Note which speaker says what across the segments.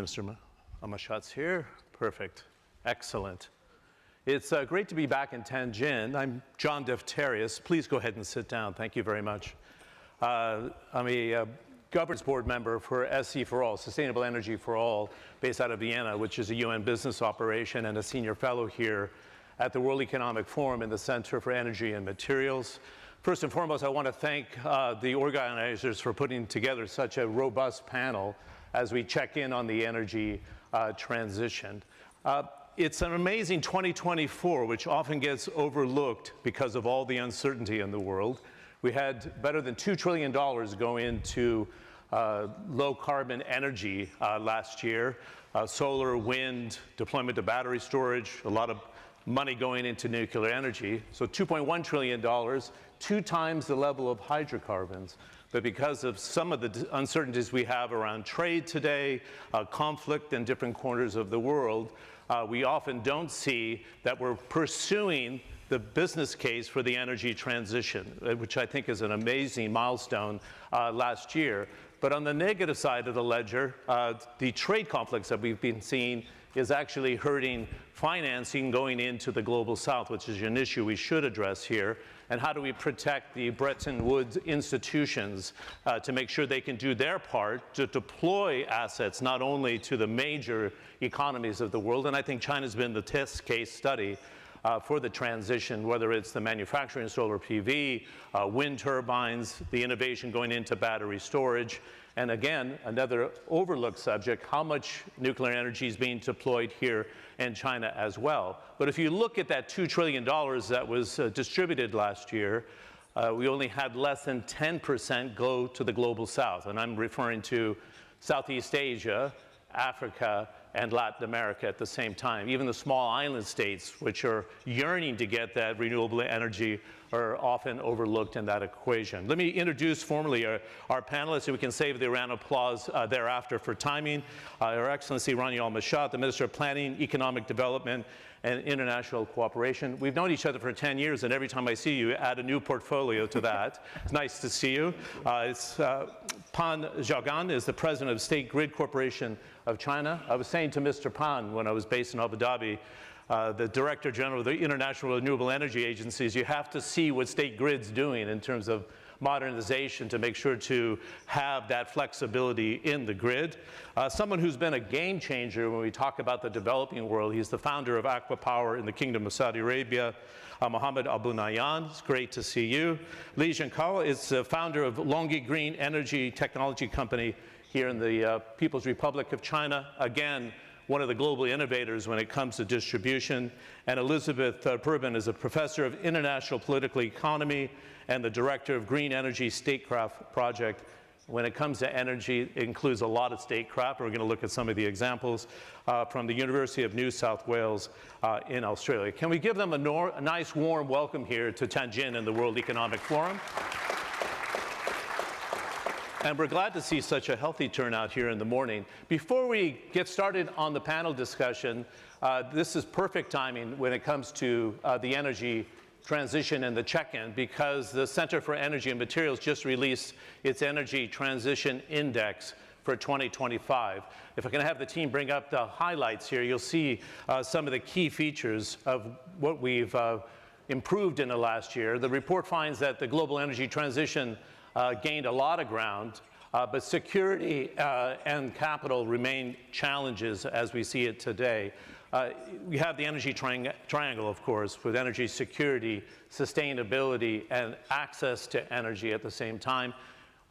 Speaker 1: Minister Mashat's here. Perfect. Excellent. It's great to be back in Tianjin. I'm John Defterius. Please go ahead and sit down. Thank you very much. I'm a governance board member for SE for All, Sustainable Energy for All, based out of Vienna, which is a UN business operation, and a senior fellow here at the World Economic Forum in the Center for Energy and Materials. First and foremost, I want to thank the organizers for putting together such a robust panel as we check in on the energy transition. It's an amazing 2024, which often gets overlooked because of all the uncertainty in the world. We had better than $2 trillion go into low-carbon energy last year, solar, wind, deployment of battery storage, a lot of money going into nuclear energy. So $2.1 trillion, 2 times the level of hydrocarbons. But because of some of the uncertainties we have around trade today, conflict in different corners of the world, we often don't see that we're pursuing the business case for the energy transition, which I think is an amazing milestone last year. But on the negative side of the ledger, the trade conflicts that we've been seeing is actually hurting financing going into the global south, which is an issue we should address here. And how do we protect the Bretton Woods institutions to make sure they can do their part to deploy assets not only to the major economies of the world, and I think China's been the test case study for the transition, whether it's the manufacturing of solar PV, wind turbines, the innovation going into battery storage, and again, another overlooked subject, how much nuclear energy is being deployed here in China as well. But if you look at that $2 trillion that was distributed last year, we only had less than 10% go to the global south, and I'm referring to Southeast Asia, Africa, and Latin America at the same time. Even the small island states, which are yearning to get that renewable energy, are often overlooked in that equation. Let me introduce formally our panelists, so we can save the round of applause thereafter for timing. Her Excellency Rani Al-Mashat, the Minister of Planning, Economic Development, and International Cooperation. We've known each other for 10 years, and every time I see you, add a new portfolio to that. It's nice to see you. Pan Zhaogan is the President of State Grid Corporation of China. I was saying to Mr. Pan when I was based in Abu Dhabi, the Director General of the International Renewable Energy Agencies, you have to see what State Grid's doing in terms of modernization to make sure to have that flexibility in the grid. Someone who's been a game changer when we talk about the developing world, he's the founder of Aqua Power in the Kingdom of Saudi Arabia, Mohammed Abu Nahyan. It's great to see you. Li Zhenkao is the founder of Longi Green Energy Technology Company here in the People's Republic of China. Again, one of the global innovators when it comes to distribution. And Elizabeth Purbin is a professor of international political economy and the director of Green Energy Statecraft Project. When it comes to energy, it includes a lot of statecraft. We're going to look at some of the examples from the University of New South Wales in Australia. Can we give them a nice warm welcome here to Tianjin and the World Economic Forum? And we're glad to see such a healthy turnout here in the morning. Before we get started on the panel discussion, this is perfect timing when it comes to the energy transition and the check-in, because the Center for Energy and Materials just released its Energy Transition Index for 2025. If I can have the team bring up the highlights here, you'll see some of the key features of what we've improved in the last year. The report finds that the global energy transition gained a lot of ground, but security and capital remain challenges as we see it today. We have the energy triangle, of course, with energy security, sustainability, and access to energy at the same time.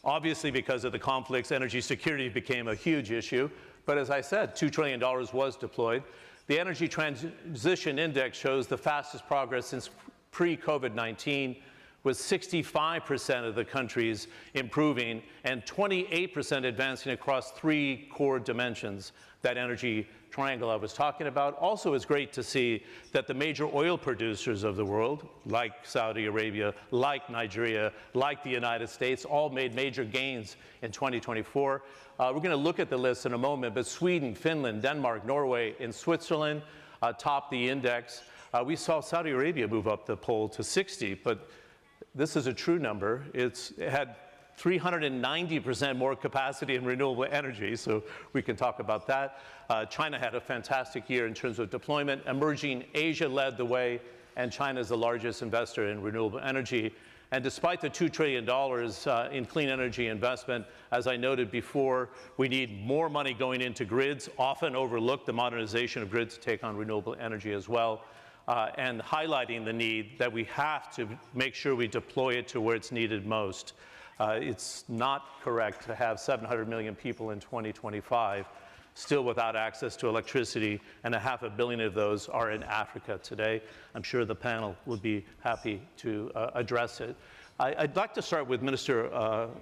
Speaker 1: Obviously, because of the conflicts, energy security became a huge issue. But as I said, $2 trillion was deployed. The Energy Transition Index shows the fastest progress since pre-COVID-19, with 65% of the countries improving and 28% advancing across 3 core dimensions, that energy triangle I was talking about. Also, it's great to see that the major oil producers of the world, like Saudi Arabia, like Nigeria, like the United States, all made major gains in 2024. We're going to look at the list in a moment, but Sweden, Finland, Denmark, Norway, and Switzerland topped the index. We saw Saudi Arabia move up the poll to 60, but this is a true number. It had 390% more capacity in renewable energy, so we can talk about that. China had a fantastic year in terms of deployment. Emerging Asia led the way, and China is the largest investor in renewable energy. And despite the $2 trillion in clean energy investment, as I noted before, we need more money going into grids, often overlooked the modernization of grids to take on renewable energy as well, and highlighting the need that we have to make sure we deploy it to where it's needed most. It's not correct to have 700 million people in 2025 still without access to electricity, and 500 million of those are in Africa today. I'm sure the panel would be happy to address it. I'd like to start with Minister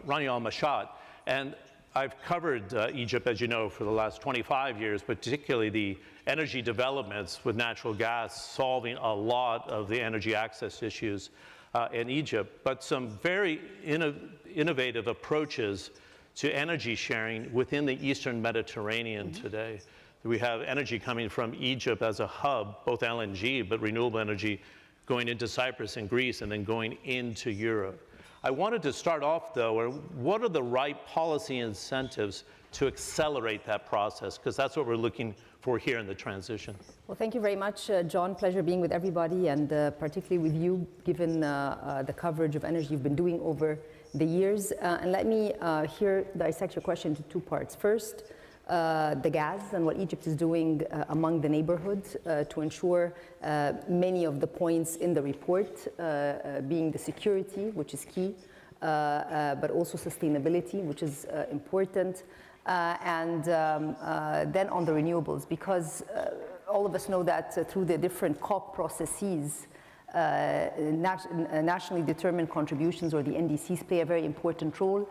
Speaker 1: Rani Al-Mashat, and I've covered Egypt, as you know, for the last 25 years, particularly the energy developments with natural gas solving a lot of the energy access issues in Egypt, but some very innovative approaches to energy sharing within the Eastern Mediterranean today. We have energy coming from Egypt as a hub, both LNG, but renewable energy going into Cyprus and Greece and then going into Europe. I wanted to start off, though, what are the right policy incentives to accelerate that process? Because that's what we're looking for here in the transition.
Speaker 2: Well, thank you very much, John. Pleasure being with everybody, and particularly with you, given the coverage of energy you've been doing over the years. And let me here dissect your question into two parts. First, the gas and what Egypt is doing among the neighborhoods to ensure many of the points in the report, being the security, which is key, but also sustainability, which is important, and then on the renewables, because all of us know that through the different COP processes, nationally determined contributions, or the NDCs, play a very important role,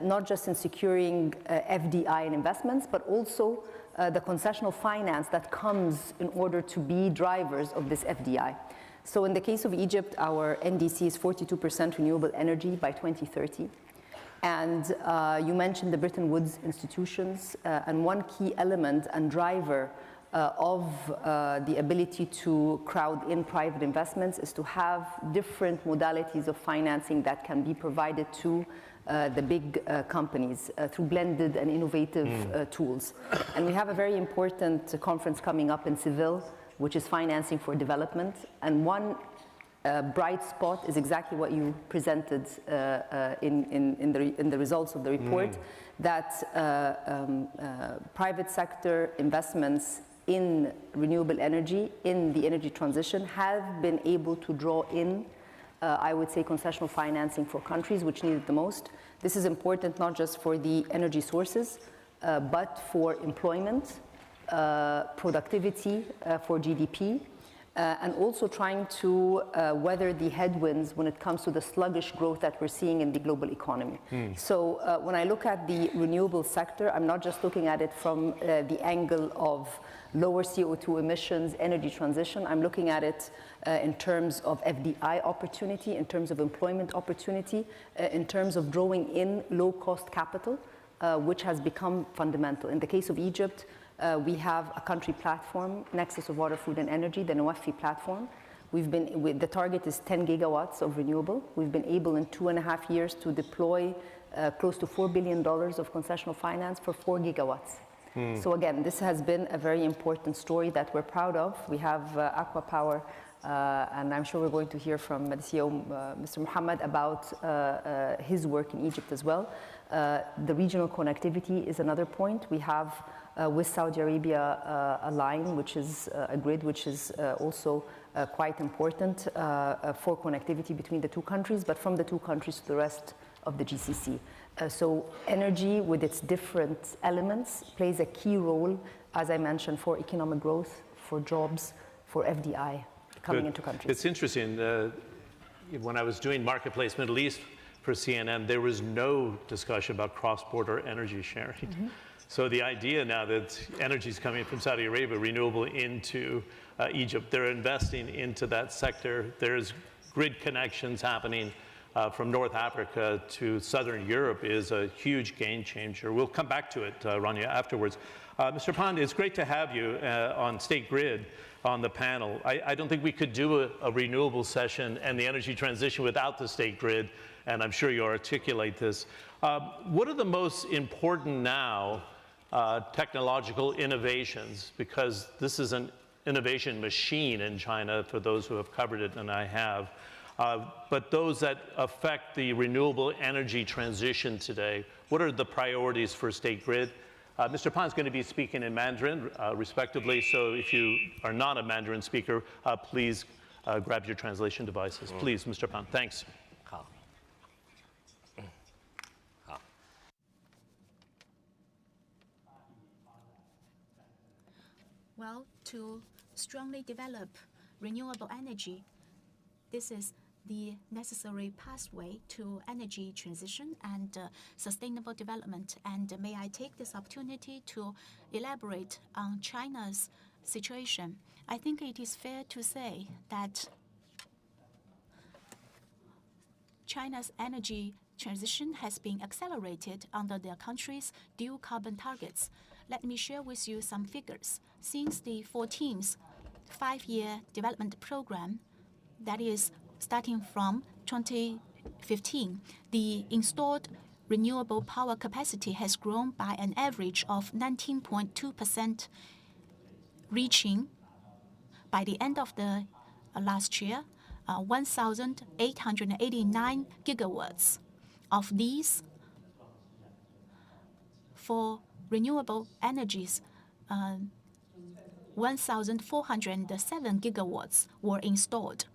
Speaker 2: not just in securing FDI and investments, but also the concessional finance that comes in order to be drivers of this FDI. So in the case of Egypt, our NDC is 42% renewable energy by 2030. And you mentioned the Bretton Woods institutions, and one key element and driver of the ability to crowd in private investments is to have different modalities of financing that can be provided to the big companies through blended and innovative tools. And we have a very important conference coming up in Seville, which is financing for development. And one bright spot is exactly what you presented in the results of the report, that private sector investments in renewable energy, in the energy transition, have been able to draw in, I would say, concessional financing for countries which need it the most. This is important not just for the energy sources, but for employment, productivity, for GDP, and also trying to weather the headwinds when it comes to the sluggish growth that we're seeing in the global economy. So when I look at the renewable sector, I'm not just looking at it from the angle of lower CO2 emissions, energy transition. I'm looking at it in terms of FDI opportunity, in terms of employment opportunity, in terms of drawing in low-cost capital, which has become fundamental. In the case of Egypt, we have a country platform, Nexus of Water, Food and Energy, the NOWAFI platform. The target is 10 gigawatts of renewable. We've been able in 2.5 years to deploy close to $4 billion of concessional finance for 4 gigawatts. So again, this has been a very important story that we're proud of. We have Aqua Power, and I'm sure we're going to hear from the CEO, Mr. Mohammed, about his work in Egypt as well. The regional connectivity is another point. We have with Saudi Arabia a line, which is a grid, which is also quite important for connectivity between the two countries, but from the two countries to the rest of the GCC. So energy, with its different elements, plays a key role, as I mentioned, for economic growth, for jobs, for FDI coming into countries.
Speaker 1: It's interesting. When I was doing Marketplace Middle East for CNN, there was no discussion about cross-border energy sharing. So the idea now that energy is coming from Saudi Arabia, renewable, into Egypt, they're investing into that sector. There's grid connections happening from North Africa to Southern Europe is a huge game changer. We'll come back to it, Rania, afterwards. Mr. Pan, it's great to have you on State Grid on the panel. I don't think we could do a renewable session and the energy transition without the State Grid, and I'm sure you articulate this. What are the most important now technological innovations? Because this is an innovation machine in China, for those who have covered it, and I have. But those that affect the renewable energy transition today, what are the priorities for State Grid? Mr. Pan is going to be speaking in Mandarin, respectively, so if you are not a Mandarin speaker, please grab your translation devices. Please, Mr. Pan, thanks.
Speaker 3: Well, to strongly develop renewable energy, this is the necessary pathway to energy transition and sustainable development. And may I take this opportunity to elaborate on China's situation? I think it is fair to say that China's energy transition has been accelerated under the country's dual carbon targets. Let me share with you some figures. Since the 14th five-year development program, that is starting from 2015, the installed renewable power capacity has grown by an average of 19.2%, reaching, by the end of the last year, 1,889 gigawatts. Of these, for renewable energies, 1,407 gigawatts were installed.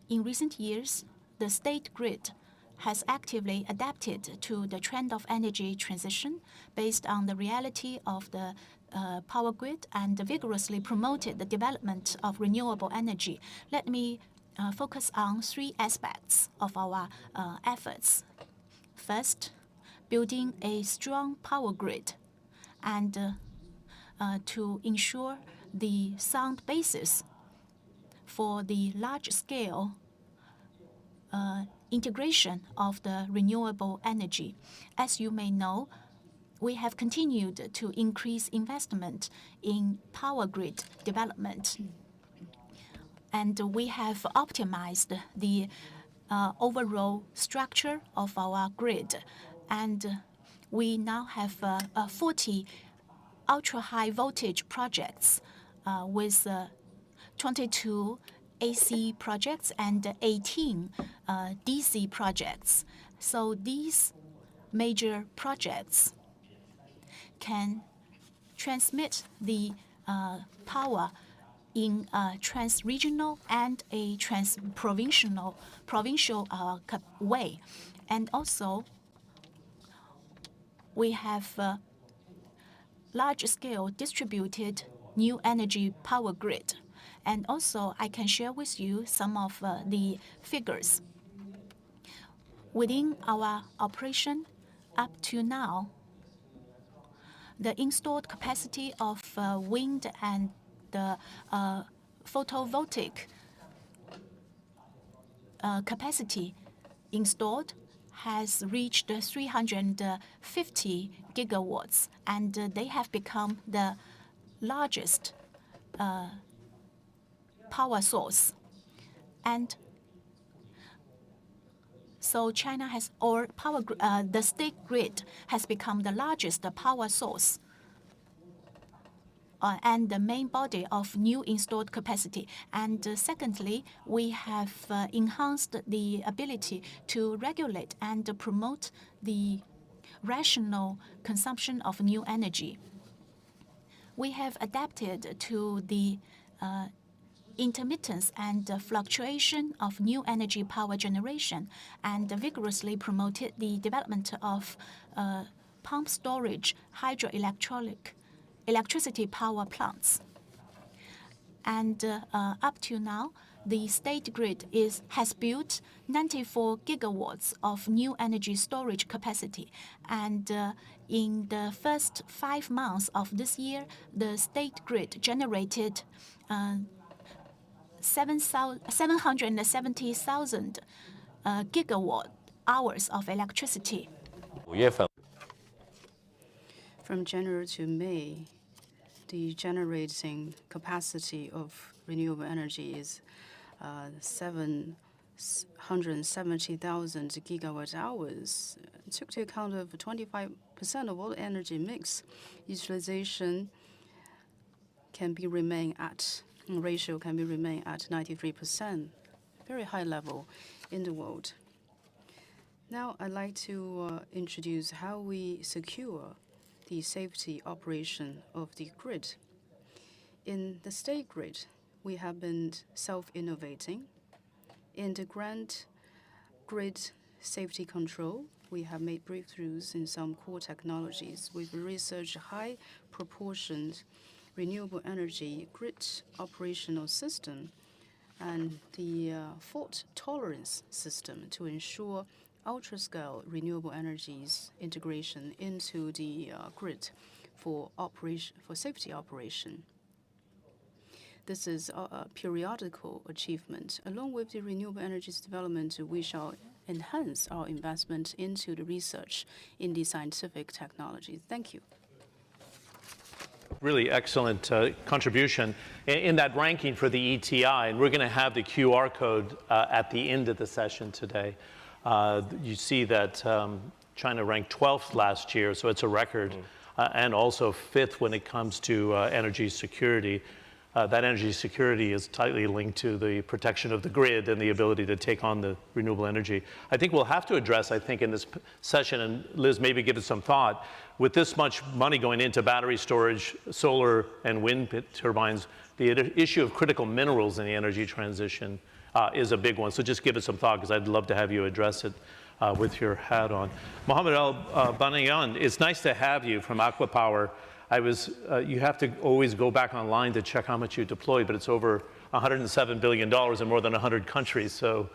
Speaker 3: In recent years, the state grid has actively adapted to the trend of energy transition based on the reality of the power grid and vigorously promoted the development of renewable energy. Let me focus on three aspects of our efforts. First, building a strong power grid and to ensure the sound basis for the large-scale integration of the renewable energy. As you may know, we have continued to increase investment in power grid development. And we have optimized the overall structure of our grid. And we now have 40 ultra-high voltage projects with 22 AC projects and 18 DC projects. So these major projects can transmit the power in a trans-regional and a trans-provincial way. And also, we have large-scale distributed new energy power grid. And also, I can share with you some of the figures. Within our operation, up to now, the installed capacity of wind and the photovoltaic capacity installed has reached 350 gigawatts, and they have become the largest power source. And so China has, or the state grid has become the largest power source and the main body of new installed capacity. And secondly, we have enhanced the ability to regulate and promote the rational consumption of new energy. We have adapted to the intermittence and fluctuation of new energy power generation and vigorously promoted the development of pump storage electricity power plants. And up to now, the state grid has built 94 gigawatts of new energy storage capacity. And in the first 5 months of this year, the state grid generated 770,000 gigawatt hours of electricity.
Speaker 4: From January to May, the generating capacity of renewable energy is 770,000 gigawatt hours. It took into account of 25% of all energy mix. Utilization can be ratio can be remain at 93%, very high level in the world. Now I'd like to introduce how we secure the safety operation of the grid. In the state grid, we have been self-innovating. In the grand grid safety control, we have made breakthroughs in some core technologies. We've researched high proportioned renewable energy grid operational system and the fault tolerance system to ensure ultra-scale renewable energies integration into the grid for safety operation. This is a periodical achievement. Along with the renewable energies development, we shall enhance our investment into the research in the scientific technology. Thank you.
Speaker 1: Really excellent contribution in that ranking for the ETI, and we're going to have the QR code at the end of the session today. You see that China ranked 12th last year, so it's a record, and also 5th when it comes to energy security. That energy security is tightly linked to the protection of the grid and the ability to take on the renewable energy. I think we'll have to address, in this session, and Liz, maybe give it some thought, with this much money going into battery storage, solar and wind turbines, the issue of critical minerals in the energy transition is a big one. So just give it some thought, because I'd love to have you address it with your hat on. Mohammed Al-Banayan, it's nice to have you from Aqua Power. You have to always go back online to check how much you deployed, but it's over $107 billion in more than 100 countries. So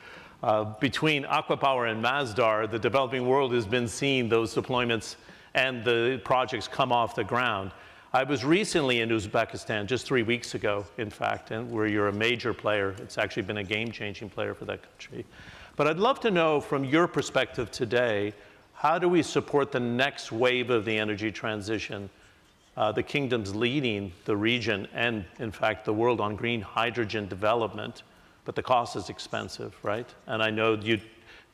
Speaker 1: between Aqua Power and Masdar, the developing world has been seeing those deployments and the projects come off the ground. I was recently in Uzbekistan, just 3 weeks ago, in fact, and where you're a major player. It's actually been a game-changing player for that country. But I'd love to know, from your perspective today, how do we support the next wave of the energy transition? The kingdom's leading the region and, in fact, the world on green hydrogen development, but the cost is expensive, right? And I know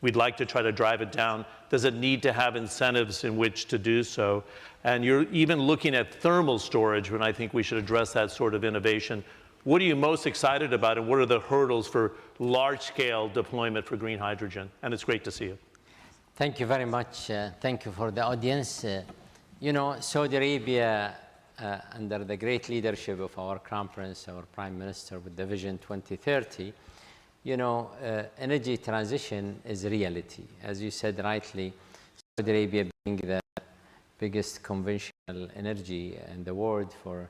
Speaker 1: we'd like to try to drive it down. Does it need to have incentives in which to do so? And you're even looking at thermal storage, when I think we should address that sort of innovation. What are you most excited about, and what are the hurdles for large-scale deployment for green hydrogen? And it's great to see you.
Speaker 5: Thank you very much. Thank you for the audience. You know, Saudi Arabia, under the great leadership of our Crown Prince, our Prime Minister, with the Vision 2030, you know, energy transition is a reality. As you said rightly, Saudi Arabia being the biggest conventional energy in the world for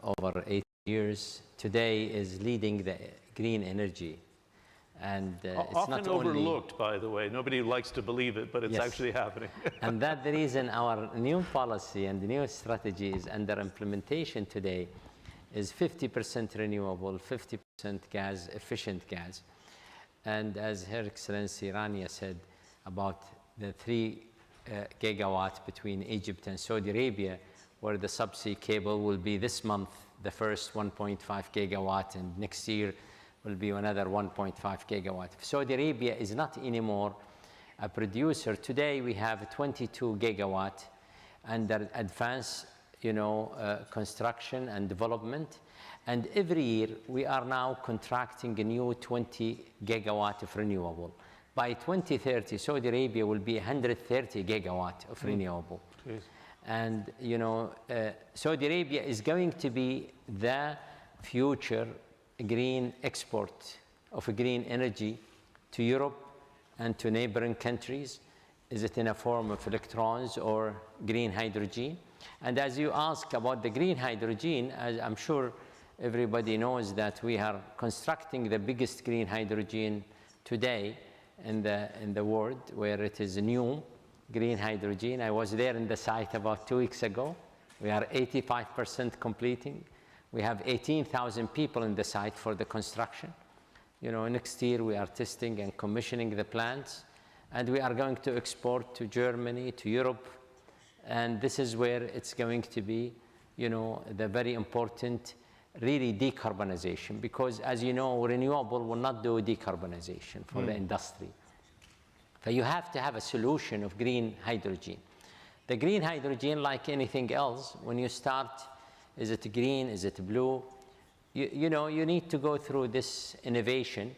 Speaker 5: over 80 years, today is leading the green energy. And it's
Speaker 1: often
Speaker 5: not
Speaker 1: overlooked, by the way. Nobody likes to believe it, but it's actually happening.
Speaker 5: And that's the reason our new policy and the new strategy is under implementation today is 50% renewable, 50% gas, efficient gas. And as Her Excellency Rania said about the 3 gigawatt between Egypt and Saudi Arabia, where the subsea cable will be this month, the first 1.5 gigawatt, and next year will be another 1.5 gigawatt. Saudi Arabia is not anymore a producer. Today we have 22 gigawatt under advanced, you know, construction and development. And every year we are now contracting a new 20 gigawatt of renewable. By 2030, Saudi Arabia will be 130 gigawatt of renewable.
Speaker 1: Please.
Speaker 5: And, you know, Saudi Arabia is going to be the future green export of green energy to Europe and to neighboring countries. Is it in a form of electrons or green hydrogen? And as you ask about the green hydrogen, as I'm sure everybody knows that we are constructing the biggest green hydrogen today in the world, where it is new green hydrogen. I was there in the site about 2 weeks ago. We are 85% completing. We have 18,000 people in the site for the construction. You know, next year we are testing and commissioning the plants, and we are going to export to Germany, to Europe, and this is where it's going to be, you know, the very important, really decarbonization, because as you know, renewable will not do decarbonization for the industry. So you have to have a solution of green hydrogen. The green hydrogen, like anything else, when you start, is it green, is it blue? You know, you need to go through this innovation.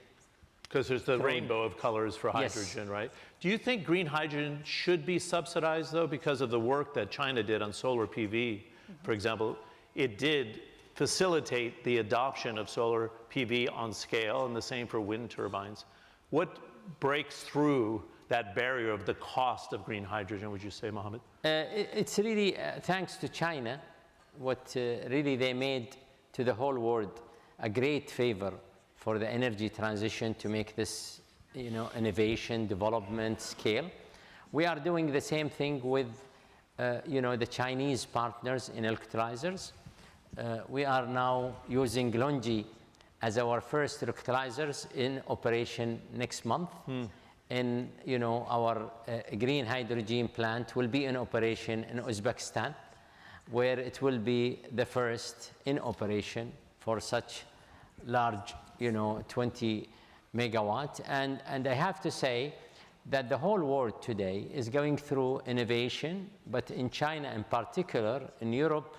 Speaker 1: Because there's the rainbow of colors for hydrogen,
Speaker 5: Yes.
Speaker 1: right? Do you think green hydrogen should be subsidized, though, because of the work that China did on solar PV? For example, it did facilitate the adoption of solar PV on scale, and the same for wind turbines. What breaks through that barrier of the cost of green hydrogen, would you say, Mohammed?
Speaker 5: It's really thanks to China, what really they made to the whole world a great favor for the energy transition to make this, you know, innovation, development scale. We are doing the same thing with, you know, the Chinese partners in electrolyzers. We are now using LONGi as our first electrolyzers in operation next month. And, you know, our green hydrogen plant will be in operation in Uzbekistan, where it will be the first in operation for such large, you know, 20 megawatt. And I have to say that the whole world today is going through innovation, but in China in particular, in Europe,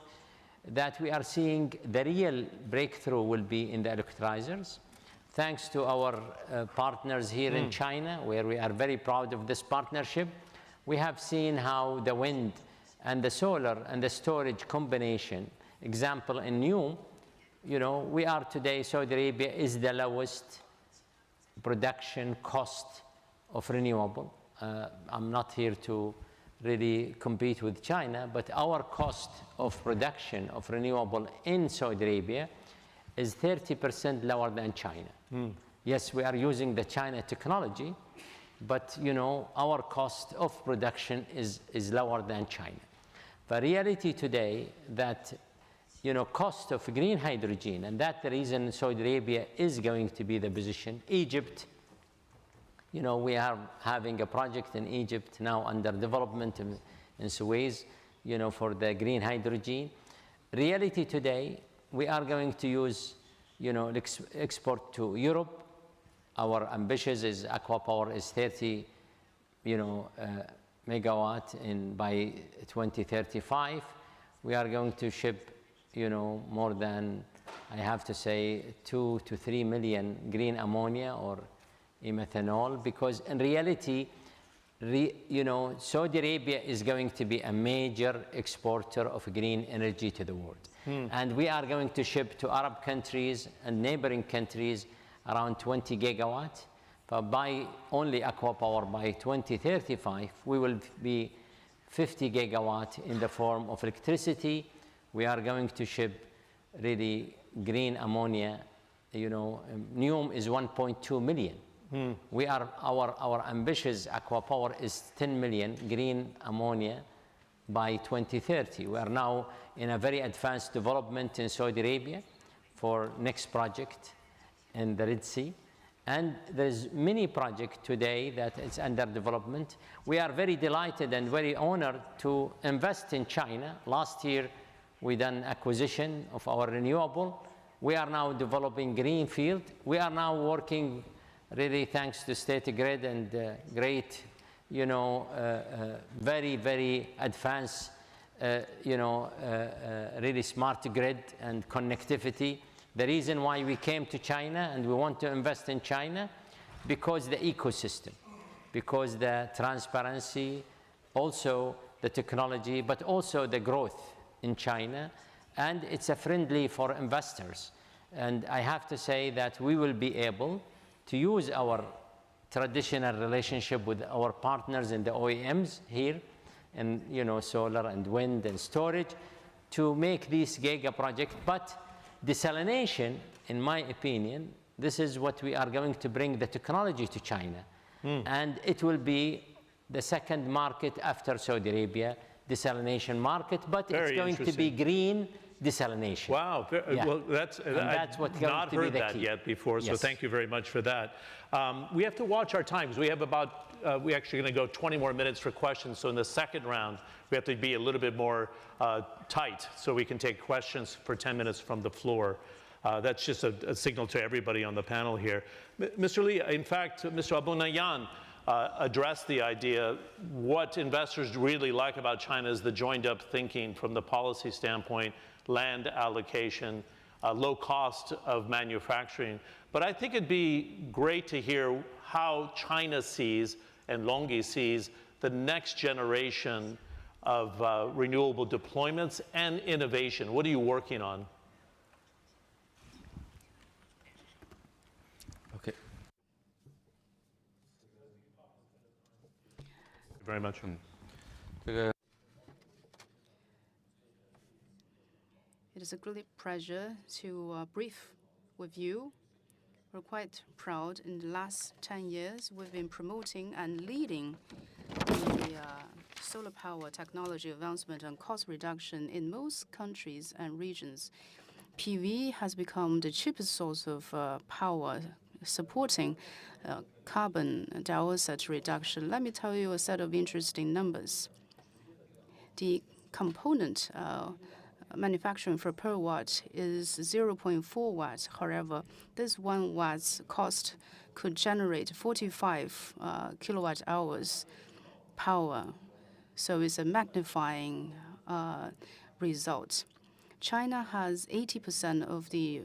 Speaker 5: that we are seeing the real breakthrough will be in the electrolyzers. Thanks to our partners here in China, where we are very proud of this partnership, we have seen how the wind and the solar and the storage combination, example in NEOM, you know, we are today, Saudi Arabia is the lowest production cost of renewable. I'm not here to really compete with China, but our cost of production of renewable in Saudi Arabia is 30% lower than China. Yes, we are using the China technology, but you know, our cost of production is lower than China. The reality today that, you know, cost of green hydrogen, and that's the reason Saudi Arabia is going to be the position. Egypt, you know, we are having a project in Egypt now under development in Suez, you know, for the green hydrogen. Reality today, we are going to use, you know, export to Europe. Our ambition is Aqua Power is 30, you know, megawatt by 2035. We are going to ship, you know, more than, I have to say, 2 to 3 million green ammonia or methanol, because in reality, you know, Saudi Arabia is going to be a major exporter of green energy to the world. And we are going to ship to Arab countries and neighboring countries around 20 gigawatt. But by only Aqua Power by 2035, we will be 50 gigawatt in the form of electricity. We are going to ship really green ammonia. You know, NEOM is 1.2 million. We are, our ambitious Aqua Power is 10 million green ammonia by 2030. We are now in a very advanced development in Saudi Arabia for next project in the Red Sea. And there's many projects today that is under development. We are very delighted and very honored to invest in China. Last year, we done acquisition of our renewable. We are now developing greenfield. We are now working really thanks to State Grid and great, you know, very, very advanced, you know, really smart grid and connectivity. The reason why we came to China and we want to invest in China, because the ecosystem, because the transparency, also the technology, but also the growth in China, and it's a friendly for investors. And I have to say that we will be able to use our traditional relationship with our partners in the OEMs here, and you know, solar and wind and storage, to make these giga projects. But desalination, in my opinion, this is what we are going to bring the technology to China. And it will be the second market after Saudi Arabia, desalination market, but it's going to be green desalination.
Speaker 1: Wow,
Speaker 5: Yeah.
Speaker 1: well, that's
Speaker 5: what's
Speaker 1: I've
Speaker 5: going
Speaker 1: not
Speaker 5: to be
Speaker 1: heard
Speaker 5: the
Speaker 1: that
Speaker 5: key.
Speaker 1: yet before, so
Speaker 5: Yes.
Speaker 1: thank you very much for that. We have to watch our time, because we have about, we're actually going to go 20 more minutes for questions, so in the second round, we have to be a little bit more tight, so we can take questions for 10 minutes from the floor. That's just a signal to everybody on the panel here. Mr. Lee, in fact, Mr. Abounayyan addressed the idea, what investors really like about China is the joined up thinking from the policy standpoint, land allocation, low cost of manufacturing. But I think it'd be great to hear how China sees and LONGi sees the next generation of renewable deployments and innovation. What are you working on?
Speaker 6: Okay.
Speaker 1: Thank you very much.
Speaker 6: 这个
Speaker 4: It is a great pleasure to brief with you. We're quite proud. In the last 10 years, we've been promoting and leading the solar power technology advancement and cost reduction in most countries and regions. PV has become the cheapest source of power, supporting carbon dioxide reduction. Let me tell you a set of interesting numbers. The component manufacturing for per watt is 0.4 watts. However, this 1 watt's cost could generate 45 kilowatt hours power. So it's a magnifying result. China has 80% of the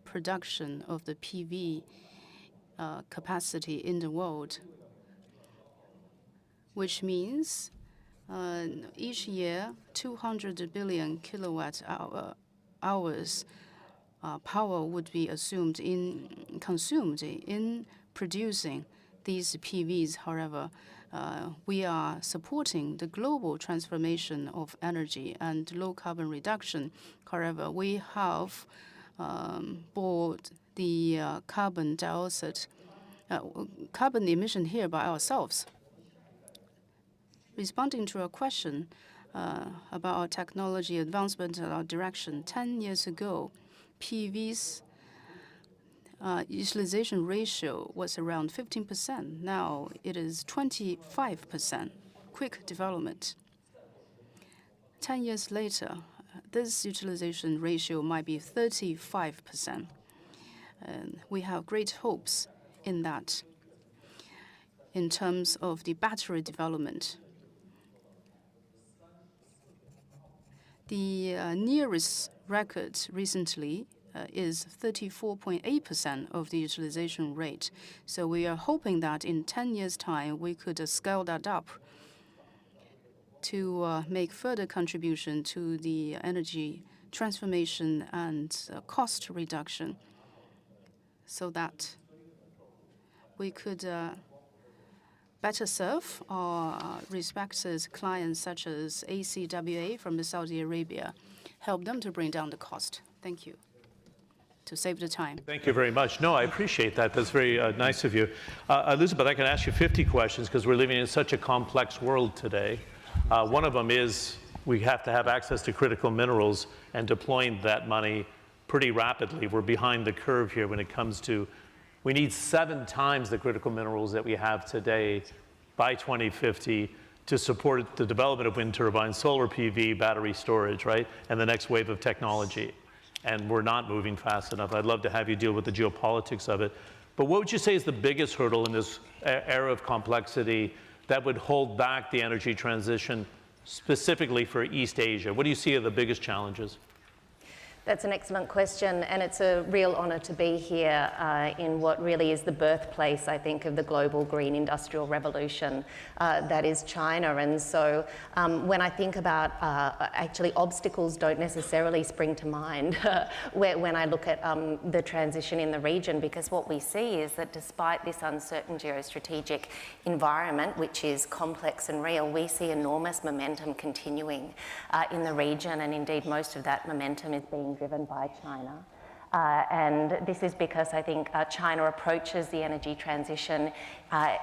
Speaker 4: production of the PV capacity in the world, which means each year 200 billion kilowatt hours power would be consumed in producing these PVs. However, we are supporting the global transformation of energy and low carbon reduction. However, we have bought the carbon dioxide, carbon emission here by ourselves. Responding to a question about our technology advancement and our direction, 10 years ago, PV's utilization ratio was around 15%. Now it is 25%. Quick development. 10 years later, this utilization ratio might be 35%. And we have great hopes in that. In terms of the battery development, the nearest record recently is 34.8% of the utilization rate. So we are hoping that in 10 years' time, we could scale that up to make further contribution to the energy transformation and cost reduction, so that we could better serve our respected clients such as ACWA from Saudi Arabia, help them to bring down the cost. Thank you. To save the time.
Speaker 1: Thank you very much. No, I appreciate that. That's very nice of you. Elizabeth, I can ask you 50 questions because we're living in such a complex world today. One of them is we have to have access to critical minerals, and deploying that money pretty rapidly. We're behind the curve here when it comes to, we need 7 times the critical minerals that we have today by 2050 to support the development of wind turbines, solar PV, battery storage, right? And the next wave of technology. And we're not moving fast enough. I'd love to have you deal with the geopolitics of it. But what would you say is the biggest hurdle in this era of complexity that would hold back the energy transition specifically for East Asia? What do you see are the biggest challenges?
Speaker 7: That's an excellent question, and it's a real honour to be here in what really is the birthplace, I think, of the global green industrial revolution, that is China. And so when I think about, actually obstacles don't necessarily spring to mind when I look at the transition in the region, because what we see is that despite this uncertain geostrategic environment, which is complex and real, we see enormous momentum continuing in the region, and indeed most of that momentum is being driven by China. And this is because I think China approaches the energy transition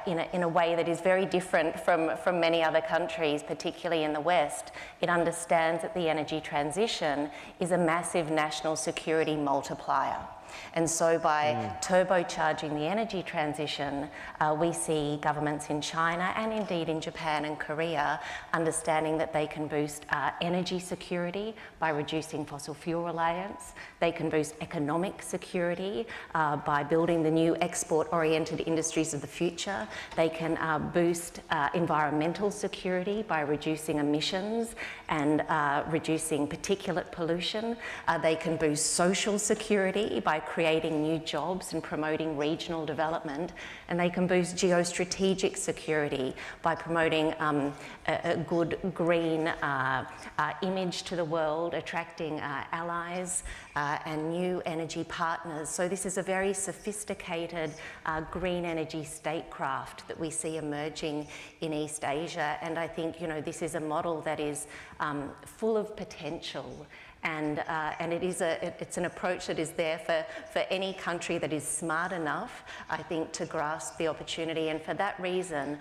Speaker 7: in a way that is very different from many other countries, particularly in the West. It understands that the energy transition is a massive national security multiplier. And so by turbocharging the energy transition, we see governments in China and indeed in Japan and Korea understanding that they can boost energy security by reducing fossil fuel reliance. They can boost economic security by building the new export-oriented industries of the future. They can boost environmental security by reducing emissions and reducing particulate pollution. They can boost social security by creating new jobs and promoting regional development, and they can boost geostrategic security by promoting a good green image to the world, attracting allies and new energy partners. So this is a very sophisticated green energy statecraft that we see emerging in East Asia, and I think, you know, this is a model that is full of potential. And it's an approach that is there for any country that is smart enough, I think, to grasp the opportunity. And for that reason,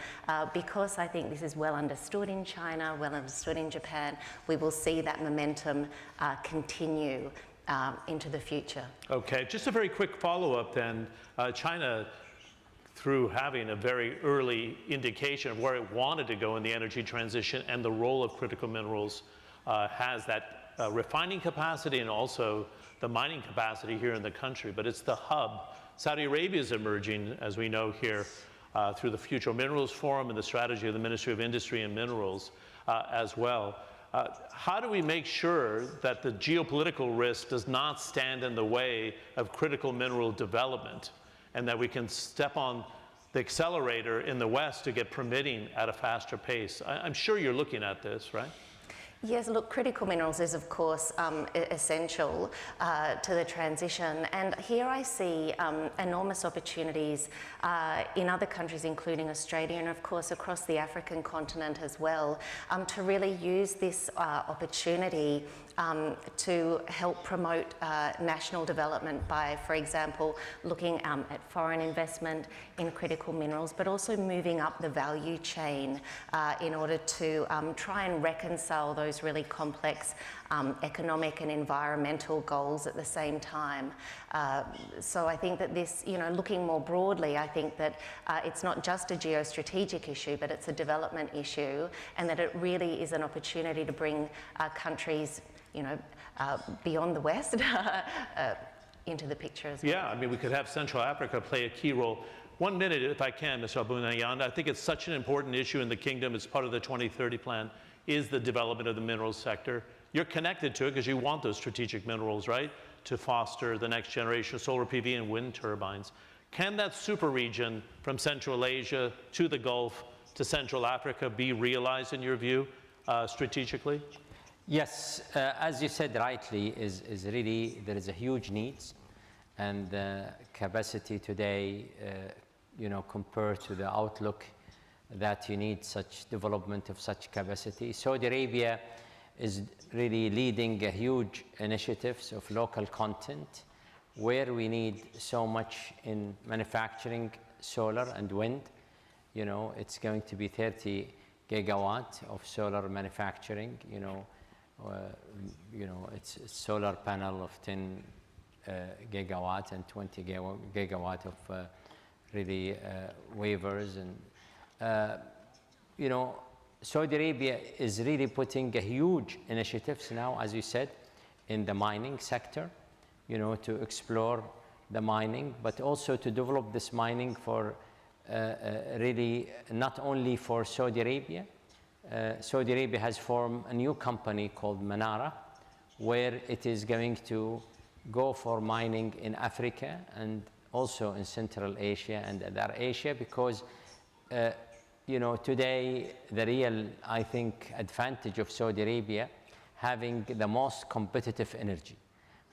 Speaker 7: because I think this is well understood in China, well understood in Japan, we will see that momentum continue into the future.
Speaker 1: Okay, just a very quick follow-up then. China, through having a very early indication of where it wanted to go in the energy transition and the role of critical minerals, has that refining capacity and also the mining capacity here in the country, but it's the hub. Saudi Arabia is emerging, as we know here, through the Future Minerals Forum and the strategy of the Ministry of Industry and Minerals as well. How do we make sure that the geopolitical risk does not stand in the way of critical mineral development, and that we can step on the accelerator in the West to get permitting at a faster pace? I'm sure you're looking at this, right?
Speaker 7: Yes, look, critical minerals is, of course, essential to the transition. And here I see enormous opportunities in other countries, including Australia, and of course across the African continent as well, to really use this opportunity to help promote national development by, for example, looking at foreign investment in critical minerals, but also moving up the value chain in order to try and reconcile those really complex economic and environmental goals at the same time. So I think that this, you know, looking more broadly, I think that it's not just a geostrategic issue, but it's a development issue, and that it really is an opportunity to bring countries, you know, beyond the West into the picture as well.
Speaker 1: Yeah, I mean, we could have Central Africa play a key role. 1 minute, if I can, Ms. Abunayan. I think it's such an important issue in the kingdom. It's part of the 2030 plan, is the development of the minerals sector. You're connected to it because you want those strategic minerals, right, to foster the next generation of solar PV and wind turbines. Can that super region from Central Asia to the Gulf to Central Africa be realized, in your view, strategically?
Speaker 5: Yes, as you said rightly, is really, there is a huge need, and capacity today, you know, compared to the outlook that you need such development of such capacity. Saudi Arabia is really leading a huge initiatives of local content, where we need so much in manufacturing solar and wind. You know, it's going to be 30 gigawatt of solar manufacturing, you know, it's a solar panel of 10 gigawatt and 20 gigawatt of really waivers. And, you know, Saudi Arabia is really putting a huge initiatives now, as you said, in the mining sector, you know, to explore the mining, but also to develop this mining for really not only for Saudi Arabia. Saudi Arabia has formed a new company called Manara, where it is going to go for mining in Africa and also in Central Asia and other Asia, because you know, today the real, I think, advantage of Saudi Arabia having the most competitive energy.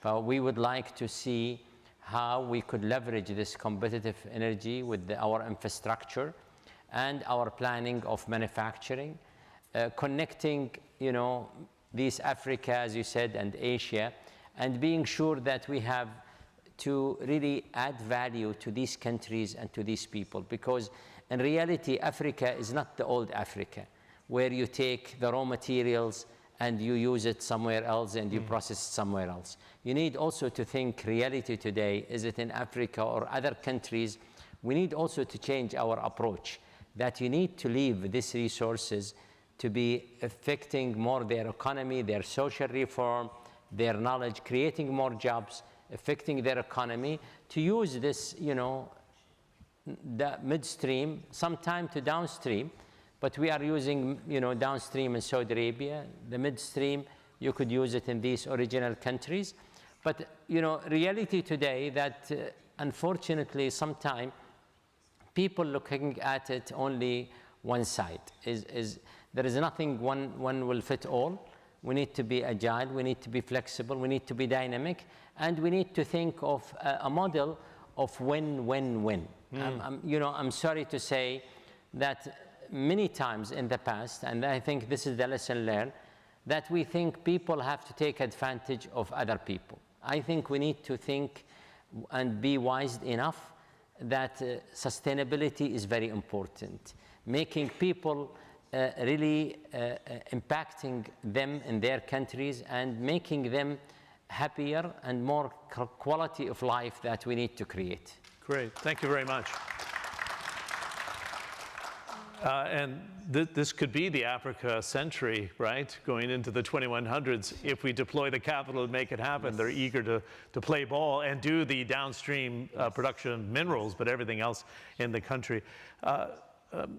Speaker 5: But we would like to see how we could leverage this competitive energy with our infrastructure and our planning of manufacturing, connecting, you know, these Africa, as you said, and Asia, and being sure that we have to really add value to these countries and to these people, because in reality, Africa is not the old Africa, where you take the raw materials and you use it somewhere else and you process it somewhere else. You need also to think reality today, is it in Africa or other countries? We need also to change our approach, that you need to leave these resources to be affecting more their economy, their social reform, their knowledge, creating more jobs, affecting their economy, to use this, you know, the midstream, sometime to downstream, but we are using, you know, downstream in Saudi Arabia. The midstream, you could use it in these original countries. But, you know, reality today that, unfortunately, sometimes people looking at it only one side. There is nothing one will fit all. We need to be agile, we need to be flexible, we need to be dynamic, and we need to think of a model of win-win-win. You know, I'm sorry to say that many times in the past, and I think this is the lesson learned, that we think people have to take advantage of other people. I think we need to think and be wise enough that sustainability is very important. Making people really impacting them in their countries and making them happier and more quality of life that we need to create.
Speaker 1: Great, thank you very much. And this could be the Africa century, right? Going into the 2100s, if we deploy the capital to make it happen. Yes. They're eager to play ball and do the downstream production of minerals, but everything else in the country.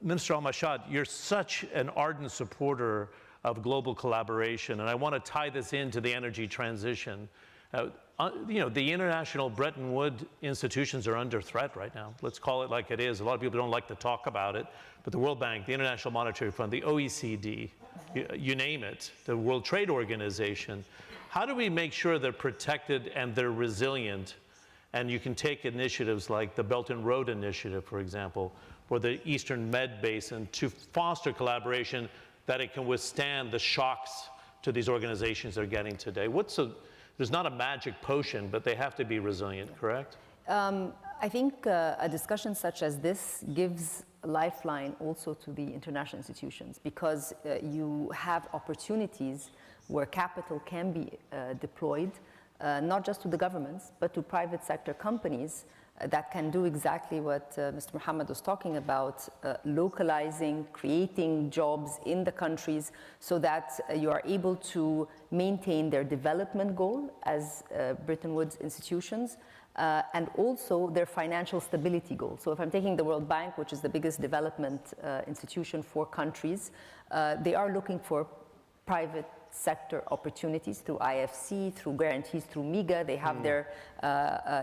Speaker 1: Minister Al-Mashad, you're such an ardent supporter of global collaboration, and I want to tie this into the energy transition. You know, the international Bretton Woods institutions are under threat right now. Let's call it like it is. A lot of people don't like to talk about it, but the World Bank, the International Monetary Fund, the OECD, you name it, the World Trade Organization. How do we make sure they're protected and they're resilient? And you can take initiatives like the Belt and Road Initiative, for example, or the Eastern Med Basin to foster collaboration that it can withstand the shocks to these organizations they're getting today. There's not a magic potion, but they have to be resilient, correct?
Speaker 2: I think a discussion such as this gives a lifeline also to the international institutions, because you have opportunities where capital can be deployed, not just to the governments, but to private sector companies that can do exactly what Mr. Mohammed was talking about, localizing, creating jobs in the countries so that you are able to maintain their development goal as Bretton Woods institutions, and also their financial stability goal. So if I'm taking the World Bank, which is the biggest development institution for countries, they are looking for private sector opportunities through IFC, through guarantees, through MIGA. They have their,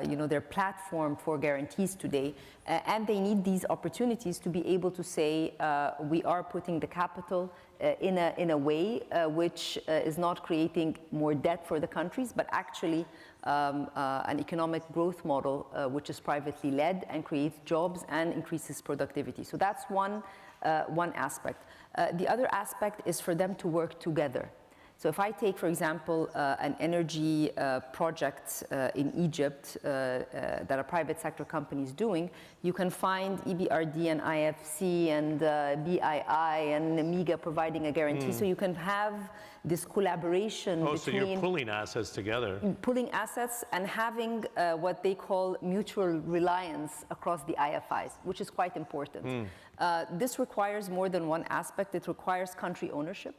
Speaker 2: you know, their platform for guarantees today, and they need these opportunities to be able to say we are putting the capital in a way which is not creating more debt for the countries, but actually an economic growth model which is privately led and creates jobs and increases productivity. So that's one aspect. The other aspect is for them to work together. So if I take, for example, an energy project in Egypt that a private sector company is doing, you can find EBRD and IFC and BII and MIGA providing a guarantee. So you can have this collaboration between...
Speaker 1: so you're pulling assets together.
Speaker 2: Pulling assets and having what they call mutual reliance across the IFIs, which is quite important. This requires more than one aspect. It requires country ownership.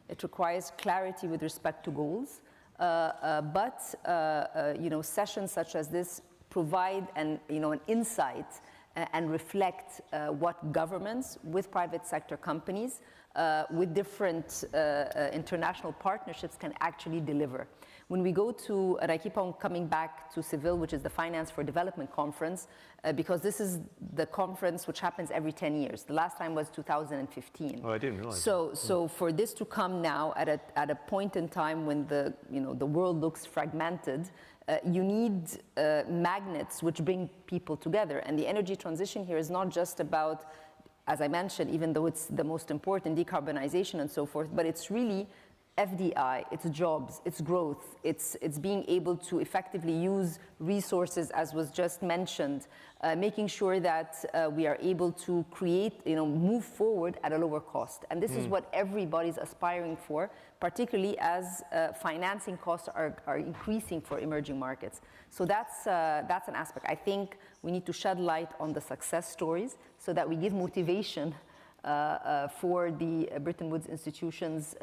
Speaker 2: It requires clarity with respect to goals, but you know, sessions such as this provide an insight and reflect what governments with private sector companies with different international partnerships can actually deliver. When we go to, and I keep on coming back to Seville, which is the Finance for Development Conference, because this is the conference which happens every 10 years. The last time was 2015.
Speaker 1: Oh, I didn't realize.
Speaker 2: So for this to come now at a point in time when the world looks fragmented, you need magnets which bring people together. And the energy transition here is not just about, as I mentioned, even though it's the most important, decarbonization and so forth, but it's really FDI, it's jobs, it's growth, it's being able to effectively use resources, as was just mentioned, making sure that we are able to create, move forward at a lower cost. And this is what everybody's aspiring for, particularly as financing costs are increasing for emerging markets. So that's an aspect. I think we need to shed light on the success stories so that we give motivation for the Bretton Woods institutions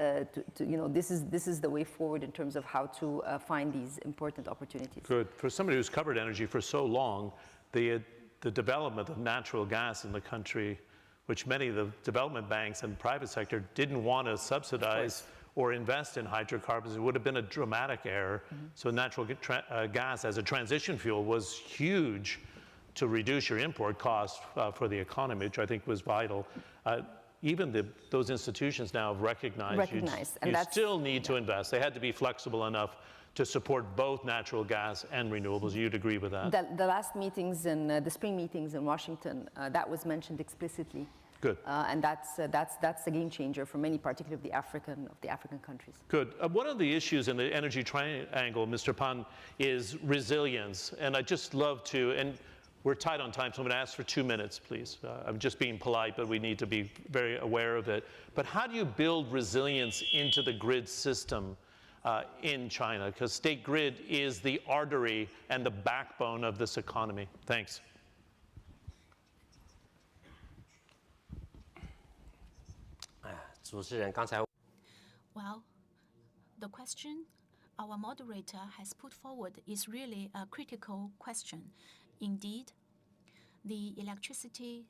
Speaker 2: this is the way forward in terms of how to find these important opportunities.
Speaker 1: Good. For somebody who's covered energy for so long, the development of natural gas in the country, which many of the development banks and private sector didn't want to subsidize or invest in hydrocarbons, it would have been a dramatic error. So natural gas as a transition fuel was huge to reduce your import costs for the economy, which I think was vital. Even those institutions now have recognized you still need to invest. They had to be flexible enough to support both natural gas and renewables. You'd agree with that?
Speaker 2: The last meetings and the spring meetings in Washington, that was mentioned explicitly.
Speaker 1: Good.
Speaker 2: And that's a game changer for many, particularly of the African countries.
Speaker 1: Good. One of the issues in the energy triangle, Mr. Pan, is resilience. And I'd just love to, and we're tight on time, so I'm going to ask for 2 minutes, please. I'm just being polite, but we need to be very aware of it. But how do you build resilience into the grid system in China? Because state grid is the artery and the backbone of this economy. Thanks.
Speaker 3: Well, the question our moderator has put forward is really a critical question. Indeed, the electricity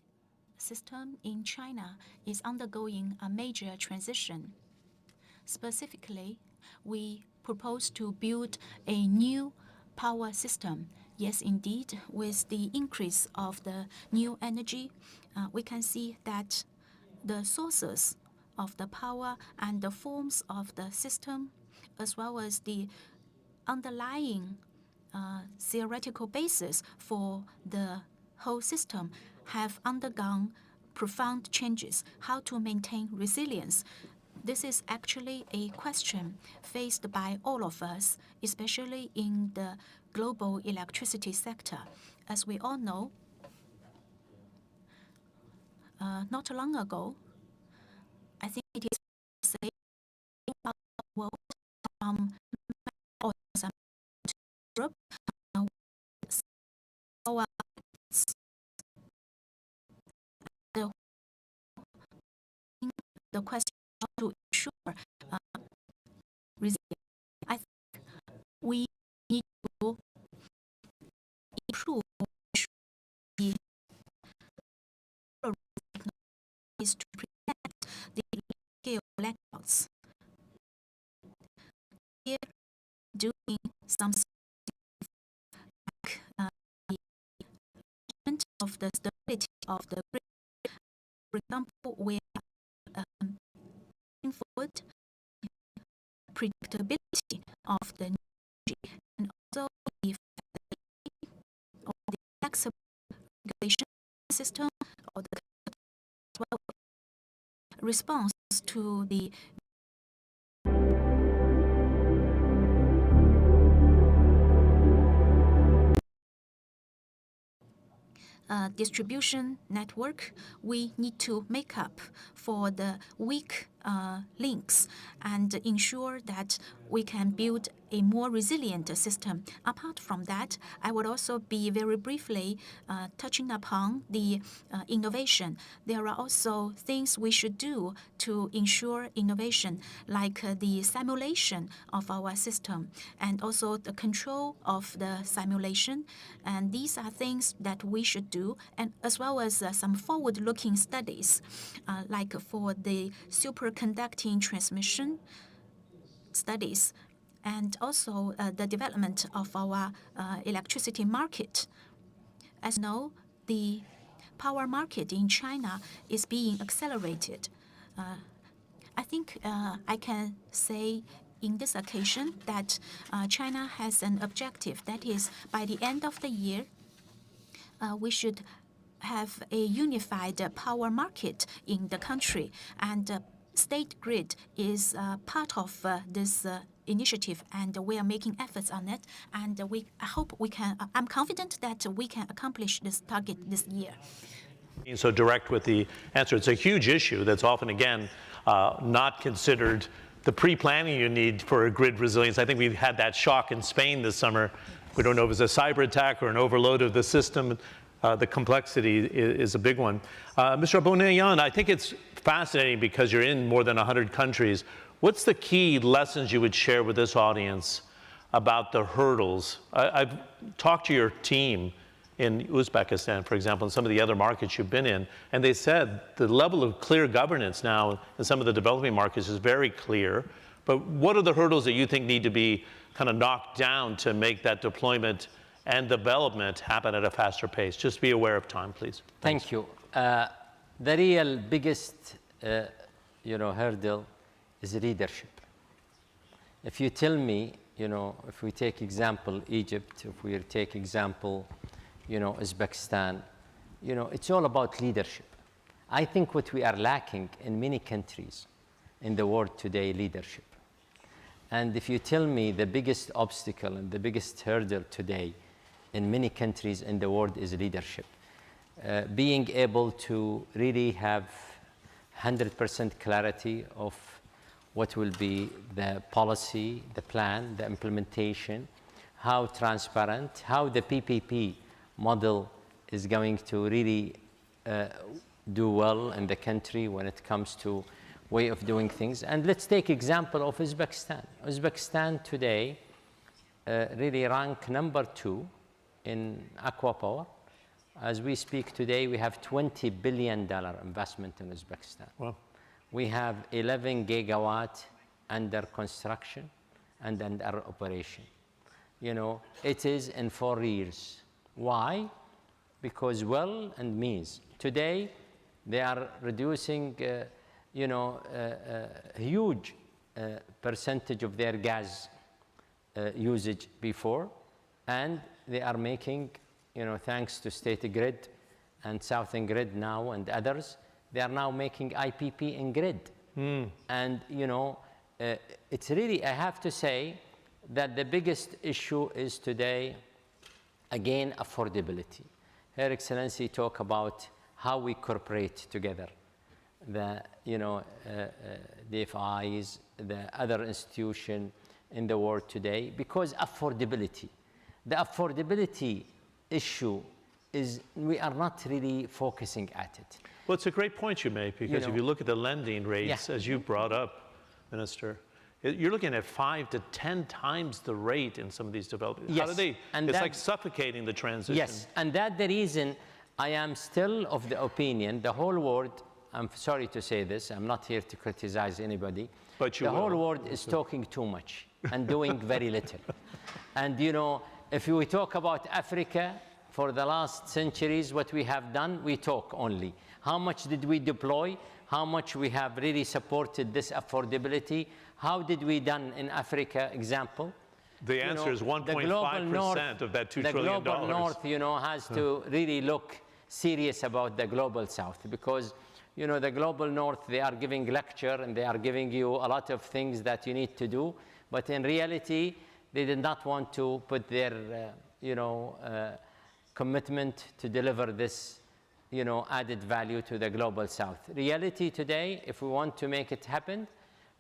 Speaker 3: system in China is undergoing a major transition. Specifically, we propose to build a new power system. Yes, indeed, with the increase of the new energy, we can see that the sources of the power and the forms of the system, as well as the underlying theoretical basis for the whole system, have undergone profound changes. How to maintain resilience? This is actually a question faced by all of us, especially in the global electricity sector. As we all know, not long ago, I think it is safe about the world from Europe. The question how to ensure resilience. I think we need to improve the is to prevent the scale blackouts. Here, doing some like the of the stability of the grid. For example, we are forward predictability of the energy and also the flexible regulation system or the response to the distribution network. We need to make up for the weak links and ensure that we can build a more resilient system. Apart from that, I would also be very briefly touching upon the innovation. There are also things we should do to ensure innovation, like the simulation of our system and also the control of the simulation. And these are things that we should do, and as well as some forward-looking studies, like for the superconducting transmission studies, and also the development of our electricity market. As you know, the power market in China is being accelerated. I think I can say in this occasion that China has an objective, that is, by the end of the year, we should have a unified power market in the country. And State grid is part of this initiative, and we are making efforts on it. And I hope we can. I'm confident that we can accomplish this target this year.
Speaker 1: Being so direct with the answer, it's a huge issue that's often, again, not considered the pre-planning you need for grid resilience. I think we've had that shock in Spain this summer. We don't know if it's a cyber attack or an overload of the system. The complexity is a big one. Mr. Aboneyan, I think it's fascinating because you're in more than 100 countries. What's the key lessons you would share with this audience about the hurdles? I've talked to your team in Uzbekistan, for example, and some of the other markets you've been in, and they said the level of clear governance now in some of the developing markets is very clear. But what are the hurdles that you think need to be kind of knocked down to make that deployment and development happen at a faster pace? Just be aware of time, please.
Speaker 5: Thank you. The real biggest hurdle is leadership. If you tell me, if we take example Egypt, if we take example, Uzbekistan, it's all about leadership. I think what we are lacking in many countries in the world today, leadership. And if you tell me the biggest obstacle and the biggest hurdle today in many countries in the world is leadership, being able to really have 100% clarity of what will be the policy, the plan, the implementation, how transparent, how the PPP model is going to really do well in the country when it comes to way of doing things. And let's take example of Uzbekistan. Uzbekistan today really rank number 2 in aqua power. As we speak today, we have $20 billion investment in Uzbekistan.
Speaker 1: Wow.
Speaker 5: We have 11 gigawatt under construction and under operation. It is in 4 years. Why? Because well and means. Today, they are reducing, huge percentage of their gas usage before, and they are making, thanks to State Grid and Southern Grid now and others, they are now making IPP in grid. And, it's really, I have to say that the biggest issue is today, again, affordability. Her Excellency talk about how we cooperate together, the DFIs, the other institution in the world today, because affordability. The affordability issue is we are not really focusing at it.
Speaker 1: Well, it's a great point you make, because if you look at the lending rates, as you brought up, Minister, you're looking at 5 to 10 times the rate in some of these developments.
Speaker 5: Yes.
Speaker 1: How do they,
Speaker 5: and
Speaker 1: it's like suffocating the transition.
Speaker 5: Yes, and that's the reason I am still of the opinion, the whole world, I'm sorry to say this, I'm not here to criticize anybody,
Speaker 1: but the
Speaker 5: whole world is talking too much and doing very little. And if we talk about Africa, for the last centuries, what we have done, we talk only. How much did we deploy? How much we have really supported this affordability? How did we done in Africa, example?
Speaker 1: The answer is 1.5% of that $2 trillion.
Speaker 5: The global north, has to really look serious about the global south, because, the global north, they are giving lecture and they are giving you a lot of things that you need to do, but in reality, they did not want to put their, commitment to deliver this, added value to the global south. Reality today, if we want to make it happen,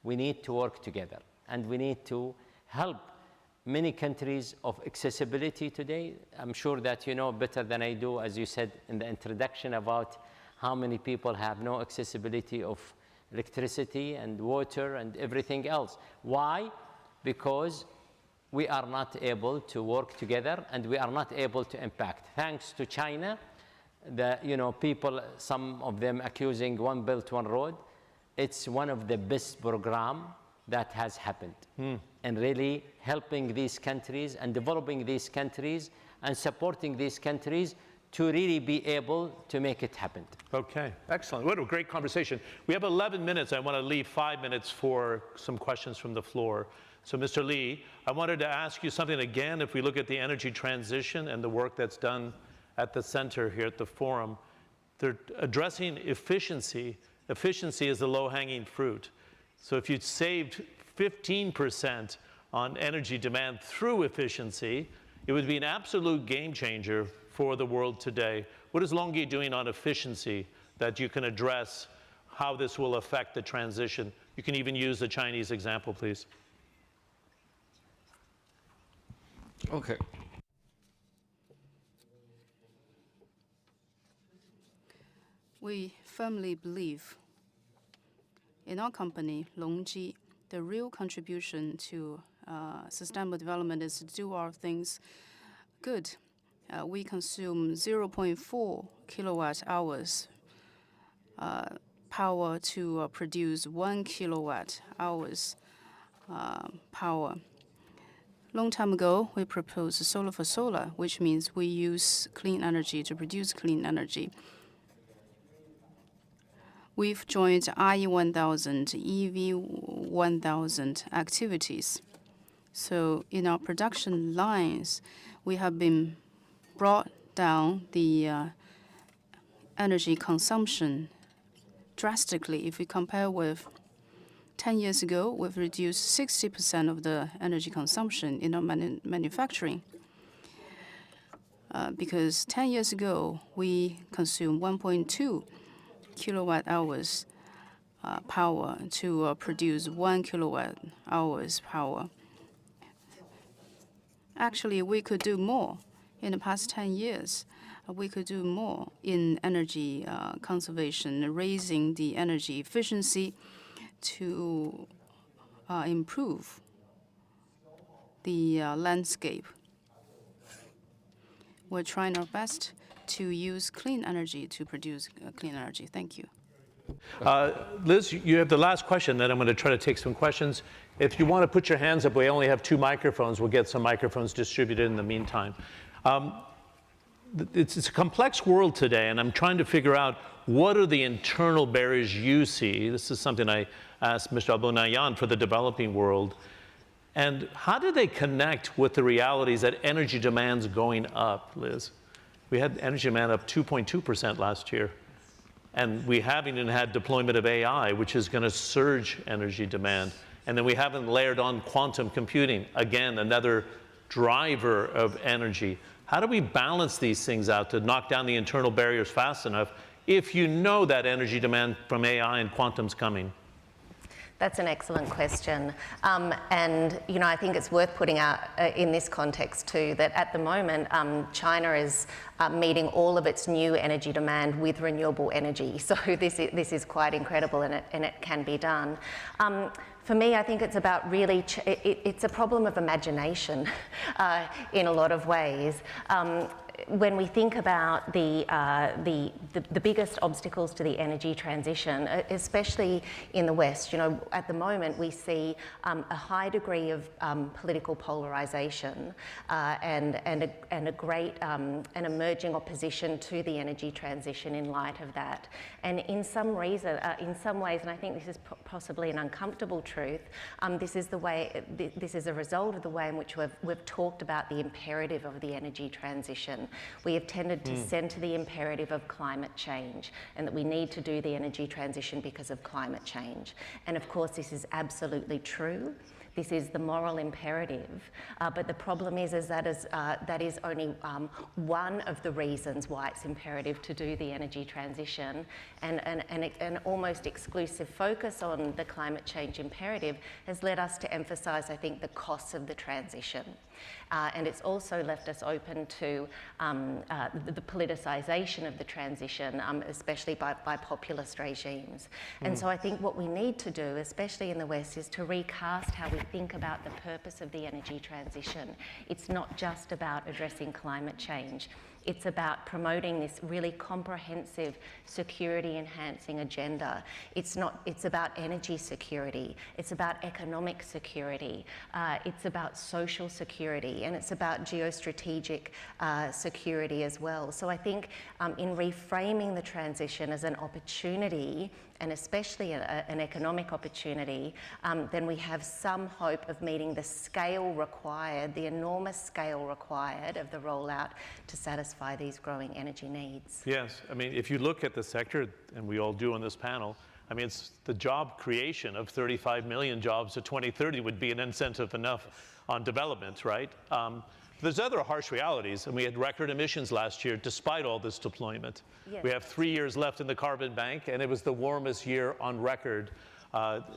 Speaker 5: we need to work together, and we need to help many countries of accessibility today. I'm sure that you know better than I do, as you said in the introduction, about how many people have no accessibility of electricity and water and everything else. Why? Because we are not able to work together, and we are not able to impact. Thanks to China, people, some of them accusing One Belt, One Road, it's one of the best program that has happened. And really helping these countries and developing these countries and supporting these countries to really be able to make it happen.
Speaker 1: Okay, excellent. What a great conversation. We have 11 minutes. I want to leave 5 minutes for some questions from the floor. So, Mr. Lee, I wanted to ask you something again. If we look at the energy transition and the work that's done at the center here at the forum, they're addressing efficiency efficiency is the low-hanging fruit. So if you saved 15% on energy demand through efficiency, it would be an absolute game changer for the world today. What is LONGi doing on efficiency that you can address how this will affect the transition? You can even use the Chinese example, please.
Speaker 6: Okay.
Speaker 4: We firmly believe in our company, LONGi, the real contribution to sustainable development is to do our things good. We consume 0.4 kilowatt hours power to produce 1 kilowatt hours power. Long time ago, we proposed solar for solar, which means we use clean energy to produce clean energy. We've joined IE1000, EV1000 activities. So in our production lines, we have been brought down the energy consumption drastically. If we compare with 10 years ago, we've reduced 60% of the energy consumption in our manufacturing. Because 10 years ago, we consumed 1.2 kilowatt hours power to produce 1 kilowatt hours power. Actually, we could do more. In the past 10 years, we could do more in energy conservation, raising the energy efficiency to improve the landscape. We're trying our best to use clean energy to produce clean energy. Thank you.
Speaker 1: Liz, you have the last question, then I'm going to try to take some questions. If you want to put your hands up, we only have 2 microphones. We'll get some microphones distributed in the meantime. It's a complex world today, and I'm trying to figure out what are the internal barriers you see. This is something I asked Mr. Abonayan for the developing world. And how do they connect with the realities that energy demand's going up, Liz? We had energy demand up 2.2% last year. And we haven't even had deployment of AI, which is going to surge energy demand. And then we haven't layered on quantum computing, again, another driver of energy. How do we balance these things out to knock down the internal barriers fast enough if you know that energy demand from AI and quantum's coming?
Speaker 7: That's an excellent question. And, you know, I think it's worth putting out in this context too, that at the moment, China is meeting all of its new energy demand with renewable energy. So this is quite incredible, and it can be done. For me, I think it's about really, it's a problem of imagination in a lot of ways. When we think about the biggest obstacles to the energy transition, especially in the West, you know, at the moment we see a high degree of political polarization and a great an emerging opposition to the energy transition in light of that. And in some ways, and I think this is possibly an uncomfortable truth, this is a result of the way in which we've talked about the imperative of the energy transition. We have tended to centre the imperative of climate change, and that we need to do the energy transition because of climate change. And of course, this is absolutely true. This is the moral imperative, but the problem is that is only one of the reasons why it's imperative to do the energy transition, and an almost exclusive focus on the climate change imperative has led us to emphasise, I think, the costs of the transition. And it's also left us open to the politicisation of the transition, especially by populist regimes. And so I think what we need to do, especially in the West, is to recast how we think about the purpose of the energy transition. It's not just about addressing climate change. It's about promoting this really comprehensive security-enhancing agenda. It's about energy security. It's about economic security. It's about social security, and it's about geostrategic security as well. So I think in reframing the transition as an opportunity, and especially an economic opportunity, then we have some hope of meeting the scale required, the enormous scale required of the rollout to satisfy these growing energy needs.
Speaker 1: Yes, I mean, if you look at the sector, and we all do on this panel, I mean, it's the job creation of 35 million jobs to 2030 would be an incentive enough on development, right? There's other harsh realities, and we had record emissions last year despite all this deployment.
Speaker 7: Yes.
Speaker 1: We have 3 years left in the carbon bank, and it was the warmest year on record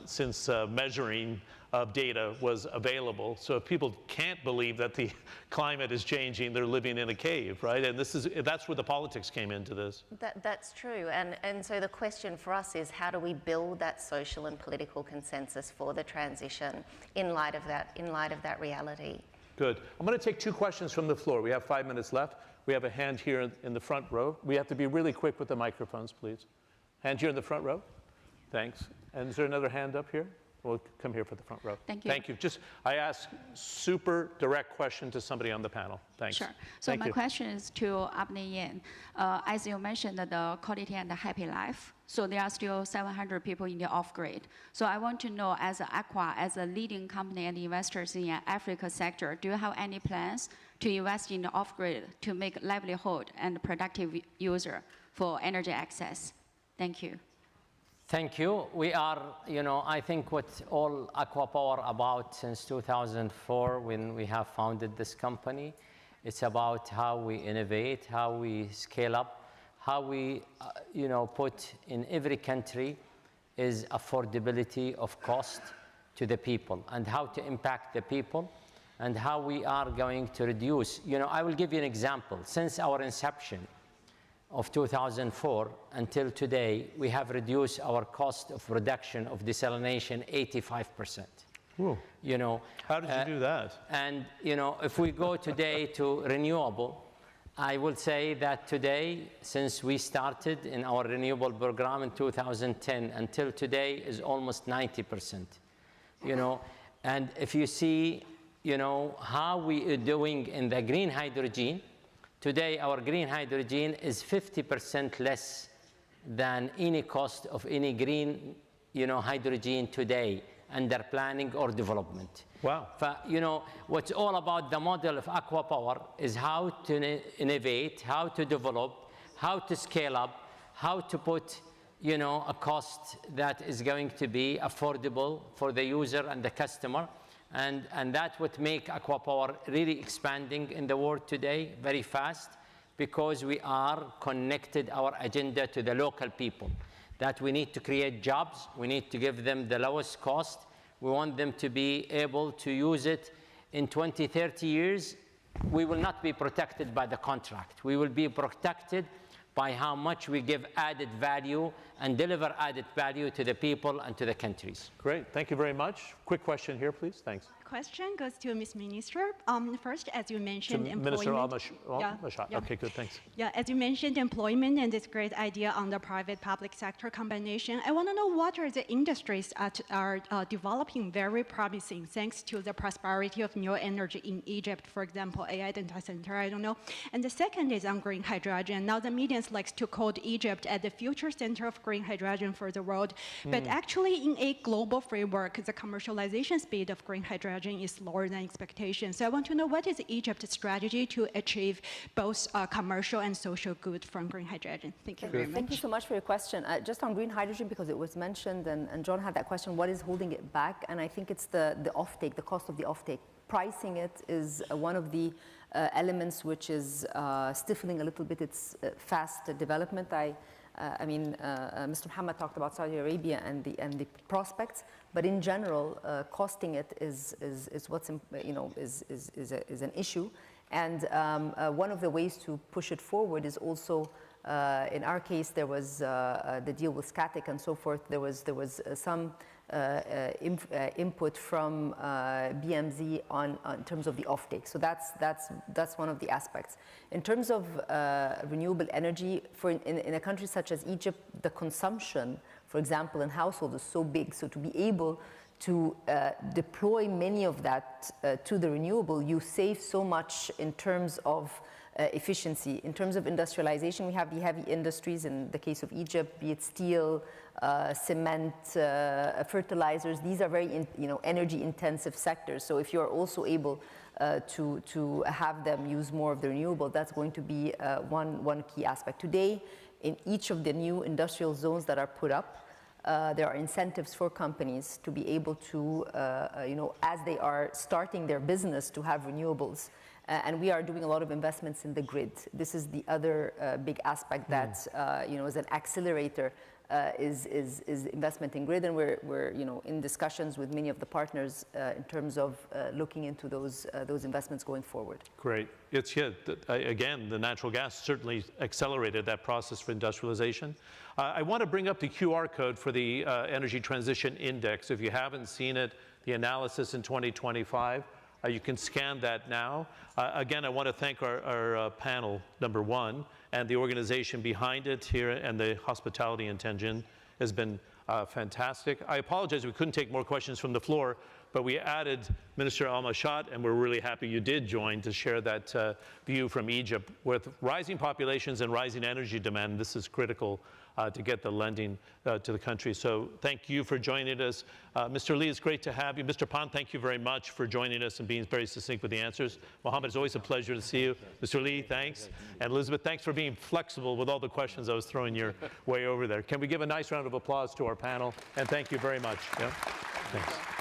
Speaker 1: since measuring of data was available. So if people can't believe that the climate is changing, they're living in a cave, right? And that's where the politics came into this.
Speaker 7: That's true. And so the question for us is, how do we build that social and political consensus for the transition in light of that reality?
Speaker 1: Good. I'm going to take 2 questions from the floor. We have 5 minutes left. We have a hand here in the front row. We have to be really quick with the microphones, please. Hand here in the front row. Thanks. And is there another hand up here? We'll come here for the front row.
Speaker 8: Thank you.
Speaker 1: Thank you. Just, I ask super direct question to somebody on the panel. Thanks.
Speaker 8: Sure. So my question is to Abney Yin. As you mentioned, the quality and the happy life. So there are still 700 people in the off-grid. So I want to know, as Aqua, as a leading company and investors in the Africa sector, do you have any plans to invest in the off-grid to make livelihood and productive user for energy access? Thank you.
Speaker 5: Thank you. We are, I think what all Aqua Power about since 2004 when we have founded this company, it's about how we innovate, how we scale up, how we, put in every country is affordability of cost to the people and how to impact the people and how we are going to reduce. I will give you an example. Since our inception, of 2004 until today, we have reduced our cost of production of desalination 85%.
Speaker 1: Ooh. How did you do that?
Speaker 5: And if we go today to renewable, I will say that today, since we started in our renewable program in 2010 until today, is almost 90%. And if you see, how we are doing in the green hydrogen. Today, our green hydrogen is 50% less than any cost of any green, hydrogen today under planning or development.
Speaker 1: Wow.
Speaker 5: What's all about the model of Aqua Power is how to innovate, how to develop, how to scale up, how to put, a cost that is going to be affordable for the user and the customer. And that's what makes Aqua Power really expanding in the world today very fast, because we are connected our agenda to the local people, that we need to create jobs, we need to give them the lowest cost, we want them to be able to use it in 20, 30 years. We will not be protected by the contract. We will be protected by how much we give added value and deliver added value to the people and to the countries.
Speaker 1: Great, thank you very much. Quick question here, please, thanks.
Speaker 9: Question goes to Ms. Minister. First, as you mentioned,
Speaker 1: to
Speaker 9: employment.
Speaker 1: Minister Al-Mashad.
Speaker 9: Yeah.
Speaker 1: Okay, good, thanks.
Speaker 9: Yeah, as you mentioned, employment and this great idea on the private-public sector combination. I want to know what are the industries that are developing very promising thanks to the prosperity of new energy in Egypt, for example, AI data center, I don't know. And the second is on green hydrogen. Now the media likes to quote Egypt as the future center of green hydrogen for the world. But actually in a global framework, the commercialization speed of green hydrogen is lower than expectations. So I want to know, what is Egypt's strategy to achieve both commercial and social good from green hydrogen? Thank you very much.
Speaker 2: Thank you so much for your question. Just on green hydrogen, because it was mentioned, and John had that question, what is holding it back? And I think it's the offtake, the cost of the offtake. Pricing it is one of the elements which is stifling a little bit its fast development. Mr. Muhammad talked about Saudi Arabia and the prospects, but in general, costing it is what's is an issue. And one of the ways to push it forward is also, in our case, there was the deal with Scatic and so forth. There was some input from BMZ in terms of the offtake. So that's one of the aspects. In terms of renewable energy, in a country such as Egypt, the consumption, for example, in households is so big. So to be able to deploy many of that to the renewable, you save so much in terms of efficiency. In terms of industrialization, we have the heavy industries in the case of Egypt, be it steel, cement, fertilizers. These are very energy intensive sectors. So if you're also able to have them use more of the renewable, that's going to be one key aspect. Today, in each of the new industrial zones that are put up, there are incentives for companies to be able to, as they are starting their business, to have renewables. And we are doing a lot of investments in the grid. This is the other big aspect that, is an accelerator, is investment in grid. And we're in discussions with many of the partners in terms of looking into those investments going forward.
Speaker 1: Great. It's again, the natural gas certainly accelerated that process for industrialization. I want to bring up the QR code for the Energy Transition Index. If you haven't seen it, the analysis in 2025, you can scan that now. Again, I want to thank our panel, number one, and the organization behind it here, and the hospitality in Tianjin has been fantastic. I apologize we couldn't take more questions from the floor, but we added Minister Al-Mashat, and we're really happy you did join to share that view from Egypt. With rising populations and rising energy demand, this is critical to get the lending to the country. So thank you for joining us. Mr. Lee, it's great to have you. Mr. Pan, thank you very much for joining us and being very succinct with the answers. Mohammed, it's always a pleasure to see you. Mr. Lee, thanks. And Elizabeth, thanks for being flexible with all the questions I was throwing your way over there. Can we give a nice round of applause to our panel? And thank you very much. Yeah? Thanks.